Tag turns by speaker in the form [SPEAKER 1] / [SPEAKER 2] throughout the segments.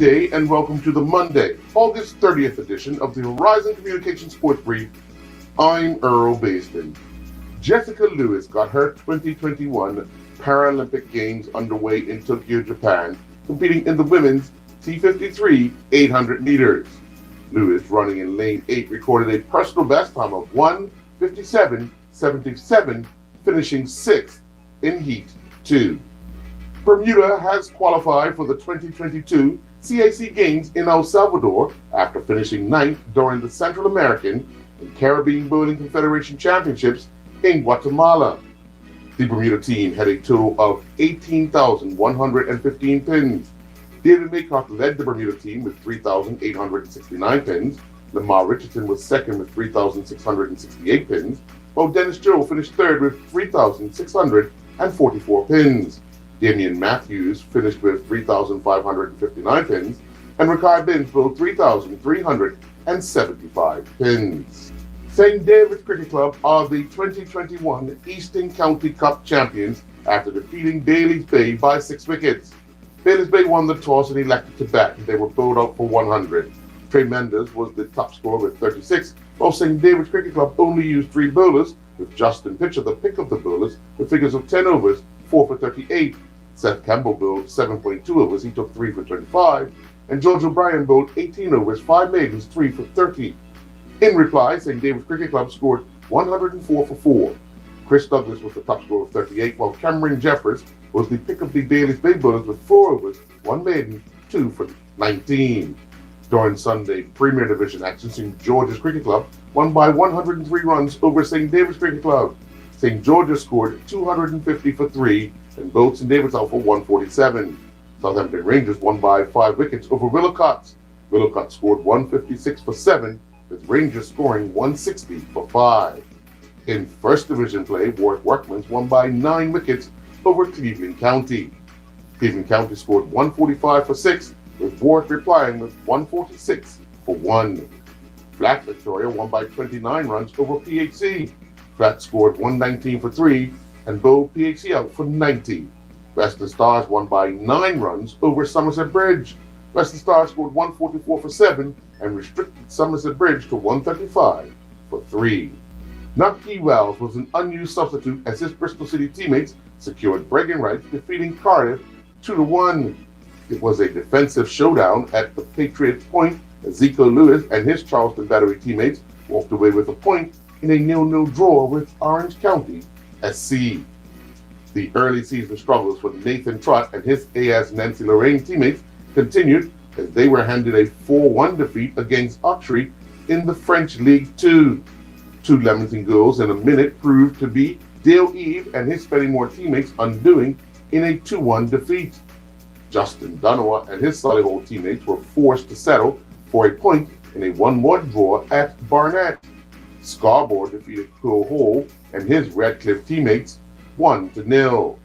[SPEAKER 1] day and welcome to the Monday, August 30th edition of the Horizon Communications Sports Brief. I'm Earl Baisman. Jessica Lewis got her 2021 Paralympic Games underway in Tokyo, Japan, competing in the women's T53 800 meters. Lewis, running in lane 8, recorded a personal best time of 1:57.77, finishing 6th in Heat 2. Bermuda has qualified for the 2022 CAC Games in El Salvador after finishing 9th during the Central American and Caribbean Bowling Confederation Championships in Guatemala. The Bermuda team had a total of 18,115 pins. David Maycock led the Bermuda team with 3,869 pins. Lamar Richardson was second with 3,668 pins, while Dennis Joe finished third with 3,644 pins. Damian Matthews finished with 3,559 pins, and Rakai Binsville 3,375 pins. St. David's Cricket Club are the 2021 Eastern County Cup champions after defeating Bayliss Bay by 6 wickets. Bayliss Bay won the toss and elected to bat, and they were bowled out for 100. Trey Mendes was the top scorer with 36, while St. David's Cricket Club only used 3 bowlers, with Justin Pitcher the pick of the bowlers, with figures of 10 overs, 4 for 38. Seth Campbell bowled 7.2 overs, he took 3 for 25, and George O'Brien bowled 18 overs, 5 maidens, 3 for 30. In reply, St. David's Cricket Club scored 104 for 4. Chris Douglas was the top scorer with 38, while Cameron Jeffers was the pick of the Bayliss Bay bowlers with 4 overs, 1 maiden, 2 for 19. During Sunday Premier Division action, St. George's Cricket Club won by 103 runs over St. David's Cricket Club. St. George's scored 250 for 3, and both St. David's out for 147. Southampton Rangers won by 5 wickets over Willowcott. Willowcott scored 156 for 7, with Rangers scoring 160 for 5. In First Division play, Warwick Workmen's won by 9 wickets over Cleveland County. Cleveland County scored 145 for 6, with Warwick replying with 146 for 1. Flat Victoria won by 29 runs over PHC. Flat scored 119 for 3, and bowled PHC out for 90. Western Stars won by 9 runs over Somerset Bridge. Western Stars scored 144 for 7 and restricted Somerset Bridge to 135 for 3. Nucky Wells was an unused substitute as his Bristol City teammates secured bragging rights, defeating Cardiff 2-1. It was a defensive showdown at the Patriot Point as Zico Lewis and his Charleston Battery teammates walked away with a point in a 0-0 draw with Orange County SC. The early season struggles for Nathan Trott and his AS Nancy Lorraine teammates continued as they were handed a 4-1 defeat against Oxford in the French League 2. 2 Leamington goals in a minute proved to be Dale Eve and his Spennymoor teammates undoing in a 2-1 defeat. Justin Dunower and his Solihull teammates were forced to settle for a point in a 1-1 draw at Barnet. Scarborough defeated Quill Hall and his Redcliffe teammates 1-0.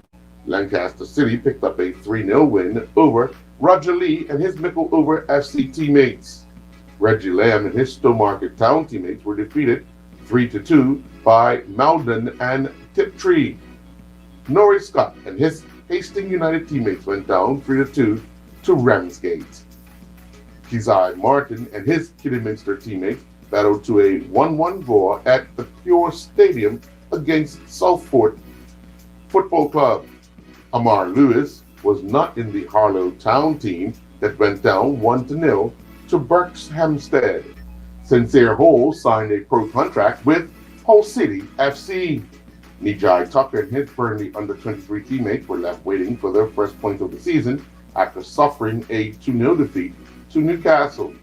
[SPEAKER 1] Lancaster City picked up a 3-0 win over Roger Lee and his Mickle Over FC teammates. Reggie Lamb and his Stowmarket Town teammates were defeated 3-2 by Malden and Tiptree. Norrie Scott and his Hastings United teammates went down 3-2 to Ramsgate. Keziah Martin and his Kidderminster teammates battled to a 1-1 draw at the Pure Stadium against Southport Football Club. Amar Lewis was not in the Harlow Town team that went down 1-0 to Berkhamsted. Sincere Hall signed a pro contract with Hull City FC. Nijai Tucker and his Burnley under-23 teammates were left waiting for their first point of the season after suffering a 2-0 defeat to Newcastle.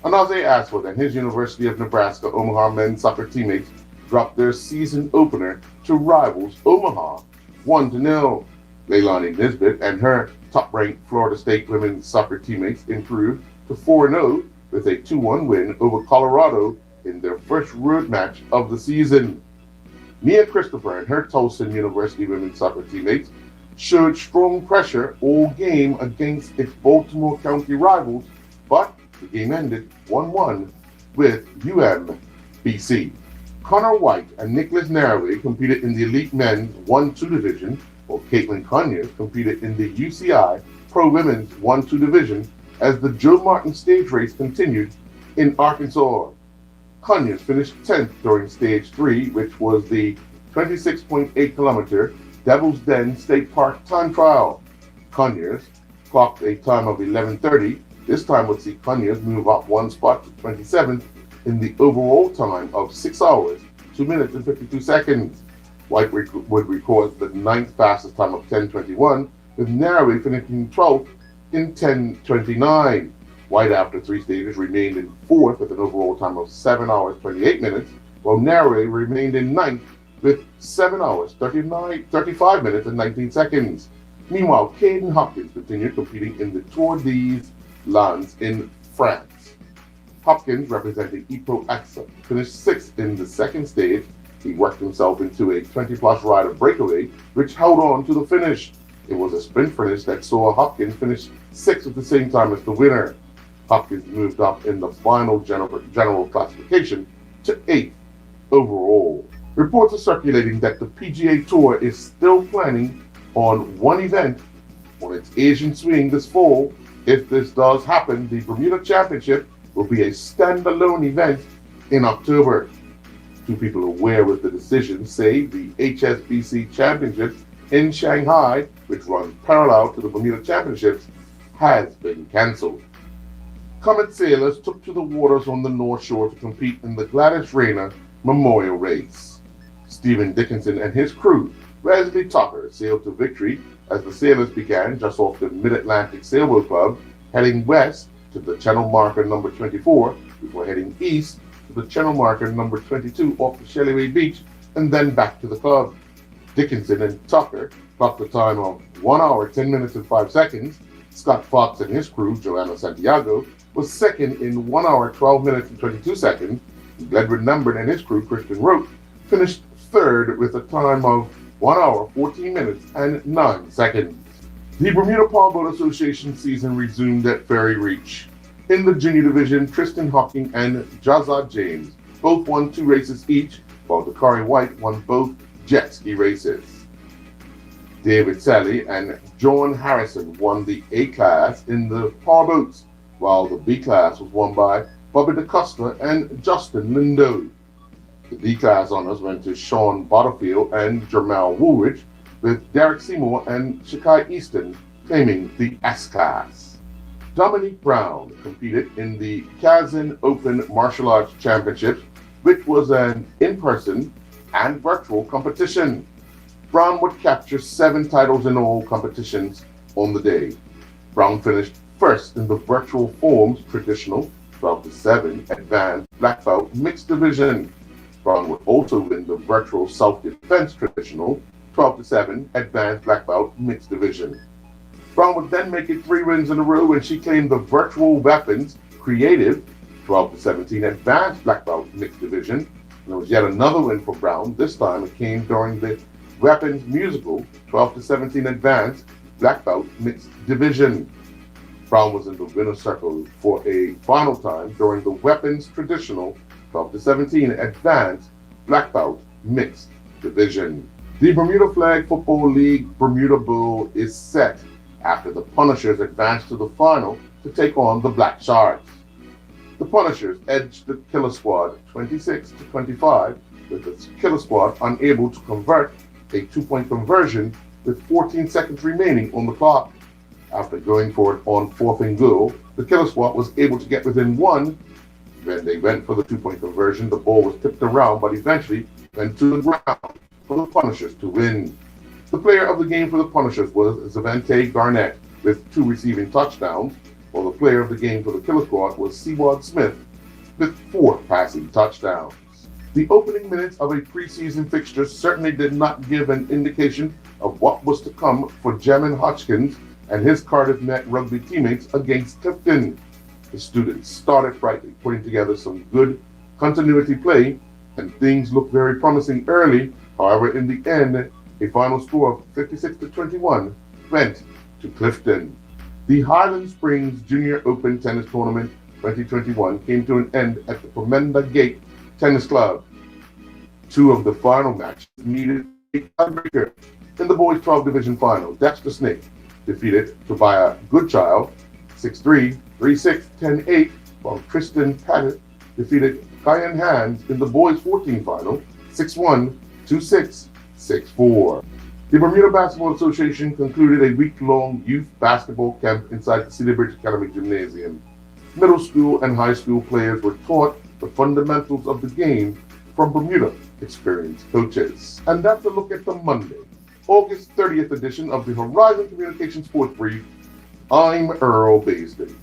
[SPEAKER 1] Anaze Ashford and his University of Nebraska Omaha men's soccer teammates dropped their season opener to rivals Omaha 1-0. Leilani Nisbet and her top-ranked Florida State women's soccer teammates improved to 4-0 with a 2-1 win over Colorado in their first road match of the season. Mia Christopher and her Towson University women's soccer teammates showed strong pressure all game against its Baltimore County rivals, but the game ended 1-1 with UMBC. Connor White and Nicholas Naraway competed in the Elite Men's 1-2 division, while Caitlin Conyers competed in the UCI Pro Women's 1-2 division as the Joe Martin stage race continued in Arkansas. Conyers finished 10th during Stage 3, which was the 26.8 kilometer Devil's Den State Park time trial. Conyers clocked a time of 11:30. This time would see Conyers move up one spot to 27th in the overall time of 6 hours, 2 minutes and 52 seconds. White would record the ninth fastest time of 10:21, with Narraway finishing 12th in 10:29. White, after 3 stages, remained in 4th with an overall time of 7 hours 28 minutes, while Narraway remained in 9th with 7 hours 35 minutes and 19 seconds. Meanwhile, Caden Hopkins continued competing in the Tour des Landes in France. Hopkins, representing Epo AXA, finished 6th in the second stage. He worked himself into a 20-plus rider breakaway, which held on to the finish. It was a sprint finish that saw Hopkins finish 6th at the same time as the winner. Hopkins moved up in the final general classification to 8th overall. Reports are circulating that the PGA Tour is still planning on one event on its Asian swing this fall. If this does happen, the Bermuda Championship will be a standalone event in October. Two people aware with the decision say the HSBC Championship in Shanghai, which runs parallel to the Bermuda Championships, has been cancelled. Comet sailors took to the waters on the North Shore to compete in the Gladys Rayner Memorial Race. Stephen Dickinson and his crew, Wesley Tucker, sailed to victory as the sailors began just off the Mid-Atlantic Sailboat Club, heading west to the channel marker number 24, before heading east to the channel marker number 22 off the Shellyway Beach, and then back to the club. Dickinson and Tucker clocked a time of 1 hour, 10 minutes and 5 seconds. Scott Fox and his crew, Joanna Santiago, was second in 1 hour, 12 minutes and 22 seconds. Gledwin Lambert and his crew, Christian Rote, finished third with a time of 1 hour, 14 minutes and 9 seconds. The Bermuda Powerboat Association season resumed at Ferry Reach. In the junior division, Tristan Hawking and Jazza James both won 2 races each, while Dakari White won both jet ski races. David Sally and John Harrison won the A class in the powerboats, while the B class was won by Bobby DaCosta and Justin Lindo. The D class honors went to Sean Butterfield and Jamal Woolridge, with Derek Seymour and Shakai Easton claiming the S class. Dominique Brown competed in the Kazan Open Martial Arts Championships, which was an in-person and virtual competition. Brown would capture 7 titles in all competitions on the day. Brown finished first in the virtual forms traditional 12-7 advanced black belt mixed division. Brown would also win the virtual self-defense traditional 12-7 advanced black belt mixed division. Brown would then make it 3 wins in a row when she claimed the virtual weapons creative 12-17 advanced black belt mixed division. And there was yet another win for Brown. This time it came during the weapons musical 12-17 advanced black belt mixed division. Brown was in the winner's circle for a final time during the weapons traditional 12-17 advanced black belt mixed division. The Bermuda Flag Football League Bermuda Bowl is set after the Punishers advanced to the final to take on the Black Sharks. The Punishers edged the Killer Squad 26-25, with the Killer Squad unable to convert a 2-point conversion with 14 seconds remaining on the clock. After going for it on 4th and goal, the Killer Squad was able to get within 1. When they went for the 2-point conversion, the ball was tipped around, but eventually went to the ground for the Punishers to win. The player of the game for the Punishers was Zavante Garnett with 2 receiving touchdowns, while the player of the game for the Killer Squad was Seward Smith with 4 passing touchdowns. The opening minutes of a preseason fixture certainly did not give an indication of what was to come for Jamin Hodgkins and his Cardiff Met rugby teammates against Clifton. The students started brightly, putting together some good continuity play, and things looked very promising early. However, in the end, a final score of 56-21 went to Clifton. The Highland Springs Junior Open Tennis Tournament 2021 came to an end at the Pomenda Gate Tennis Club. 2 of the final matches needed a tiebreaker. In the boys 12 division final, Dexter Snake defeated Tobiah Goodchild 6-3, 3-6, 10-8, while Tristan Pettit defeated Kyan Hands in the boys 14 final, 6-1, 2-6, 6-4. The Bermuda Basketball Association concluded a week-long youth basketball camp inside the Cedar Bridge Academy Gymnasium. Middle school and high school players were taught the fundamentals of the game from Bermuda experienced coaches. And that's a look at the Monday, August 30th edition of the Horizon Communications Sports Brief. I'm Earl Baisden.